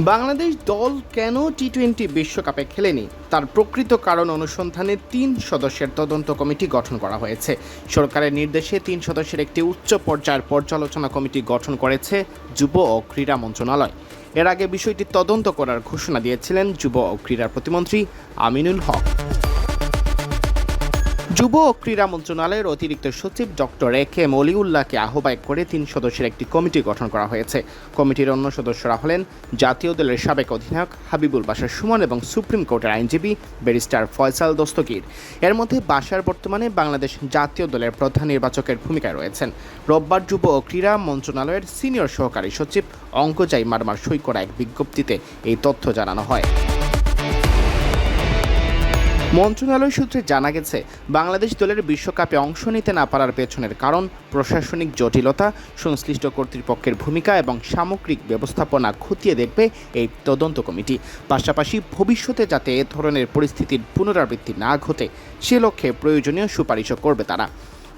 বাংলাদেশ দল কেন টি-20 বিশ্বকাপে খেলেনি তার প্রকৃত কারণ অনুসন্ধানে 3 সদস্যের তদন্ত কমিটি গঠন করা হয়েছে। সরকারের নির্দেশে 3 সদস্যের একটি উচ্চ পর্যায়ের পর্যালোচনা কমিটি গঠন করেছে যুব ও ক্রীড়া মন্ত্রণালয়। এর আগে বিষয়টি তদন্ত করার ঘোষণা দিয়েছিলেন যুব ও ক্রীড়া প্রতিমন্ত্রী আমিনুল হক। যুব ও ক্রীড়া মন্ত্রণালয়ের অতিরিক্ত সচিব ডক্টর এ.কে.এম. অলিউল্লাহকে আহ্বায়ক করে 3 সদস্যের একটি কমিটি গঠন করা হয়েছে। কমিটির অন্য সদস্যরা হলেন জাতীয় দলের সাবেক অধিনায়ক হাবিবুল বাশার সুমন এবং সুপ্রিম কোর্টের আইনজীবী ব্যারিস্টার ফয়সাল দস্তগীর। এর মধ্যে বাশার বর্তমানে বাংলাদেশ জাতীয় দলের প্রধান নির্বাচকের ভূমিকায় রয়েছেন। রোববার যুব ও ক্রীড়া মন্ত্রণালয়ের সিনিয়র সহকারী সচিব অঙ্কজাই মারমার সই করা এক বিজ্ঞপ্তিতে এই তথ্য জানানো হয়। মন্ত্রণালয় সূত্রে জানা গেছে, বাংলাদেশ দলের বিশ্বকাপে অংশ নিতে না পারার পেছনের কারণ প্রশাসনিক জটিলতা, সংশ্লিষ্ট কর্তৃপক্ষের ভূমিকা এবং সামগ্রিক ব্যবস্থাপনা খতিয়ে দেখবে এই তদন্ত কমিটি। পাশাপাশি ভবিষ্যতে যাতে এ ধরনের পরিস্থিতির পুনরাবৃত্তি না ঘটে সে লক্ষ্যে প্রয়োজনীয় সুপারিশও করবে তারা।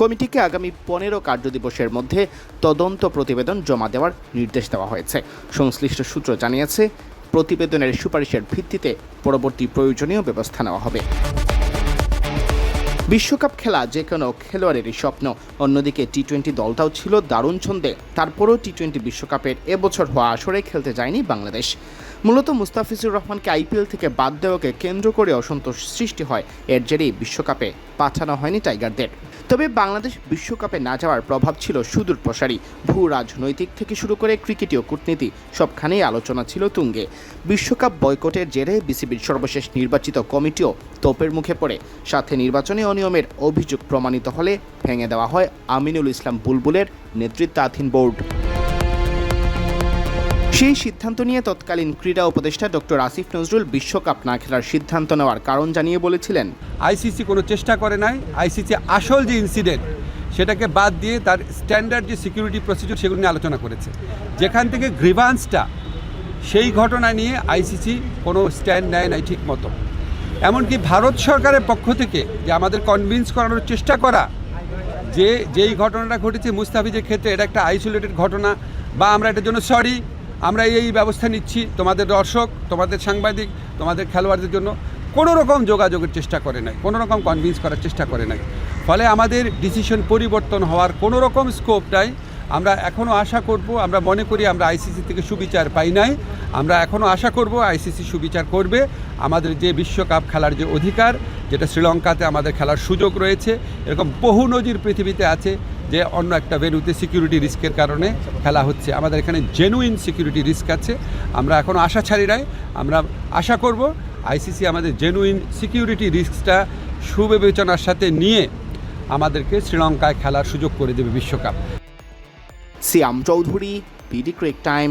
কমিটিকে আগামী 15 কার্যদিবসের মধ্যে তদন্ত প্রতিবেদন জমা দেওয়ার নির্দেশ দেওয়া হয়েছে। সংশ্লিষ্ট সূত্র জানিয়েছে, প্রতিবেদনের সুপারিশের ভিত্তিতে পরবর্তী প্রয়োজনীয় ব্যবস্থা নেওয়া হবে। বিশ্বকাপ খেলা যে কোনো খেলোয়াড়েরই স্বপ্ন। অন্যদিকে টি-20 দলটাও ছিল দারুণ ছন্দে। তারপরও টি-20 বিশ্বকাপের এবছর হওয়া আসরে খেলতে যায়নি বাংলাদেশ। মূলত মুস্তাফিজুর রহমানকে আইপিএল থেকে বাদ দেওয়াকে কেন্দ্র করে অসন্তোষ সৃষ্টি হয়। এর জেরেই বিশ্বকাপে পাঠানো হয়নি টাইগারদের। তবে বাংলাদেশ বিশ্বকাপে না যাওয়ার প্রভাব ছিল সুদূর প্রসারী। ভূ রাজনৈতিক থেকে শুরু করে ক্রিকেটীয় কূটনীতি সবখানেই আলোচনা ছিল তুঙ্গে। বিশ্বকাপ বয়কটের জেরে বিসিবির সর্বশেষ নির্বাচিত কমিটিও তোপের মুখে পড়ে। সাথে নির্বাচনে অনিয়মের অভিযোগ প্রমাণিত হলে ভেঙে দেওয়া হয় আমিনুল ইসলাম বুলবুলের নেতৃত্বাধীন বোর্ড। সেই সিদ্ধান্ত নিয়ে তৎকালীন ক্রীড়া উপদেষ্টা ডক্টর আসিফ নজরুল বিশ্বকাপ না খেলার সিদ্ধান্ত নেওয়ার কারণ জানিয়ে বলেছিলেন, আইসিসি কোনো চেষ্টা করে নাই। আইসিসি আসল যে ইনসিডেন্ট সেটাকে বাদ দিয়ে তার স্ট্যান্ডার্ড যে সিকিউরিটি প্রসিডিউর সেগুলো নিয়ে আলোচনা করেছে। যেখান থেকে গ্রিভান্সটা, সেই ঘটনা নিয়ে আইসিসি কোনো স্ট্যান্ড নেয় নাই ঠিক মতো। এমনকি ভারত সরকারের পক্ষ থেকে যে আমাদের কনভিন্স করানোর চেষ্টা করা যে যেই ঘটনাটা ঘটেছে মুস্তাফিজের ক্ষেত্রে এটা একটা আইসোলেটেড ঘটনা, বা আমরা এটার জন্য সরি, আমরা এই ব্যবস্থা নিচ্ছি, তোমাদের দর্শক, তোমাদের সাংবাদিক, তোমাদের খেলোয়াড়দের জন্য কোনো রকম যোগাযোগের চেষ্টা করে নাই, কোনো রকম কনভিন্স করার চেষ্টা করে নাই। ফলে আমাদের ডিসিশন পরিবর্তন হওয়ার কোনো রকম স্কোপ নাই। আমরা এখনও আশা করব, আমরা মনে করি আমরা আইসিসি থেকে সুবিচার পাই নাই, আমরা এখনও আশা করব আইসিসি সুবিচার করবে। আমাদের যে বিশ্বকাপ খেলার যে অধিকার, যেটা শ্রীলঙ্কাতে আমাদের খেলার সুযোগ রয়েছে, এরকম বহু নজির পৃথিবীতে আছে যে অন্য একটা ভেন্যুতে সিকিউরিটি রিস্কের কারণে খেলা হচ্ছে। আমাদের এখানে জেনুইন সিকিউরিটি রিস্ক আছে। আমরা এখনও আশা ছাড়ি নাই। আমরা আশা করব আইসিসি আমাদের জেনুইন সিকিউরিটি রিস্কটা সুবিবেচনার সাথে নিয়ে আমাদেরকে শ্রীলঙ্কায় খেলার সুযোগ করে দেবে বিশ্বকাপ। সিয়াম চৌধুরী, বিডি ক্রিক টাইম।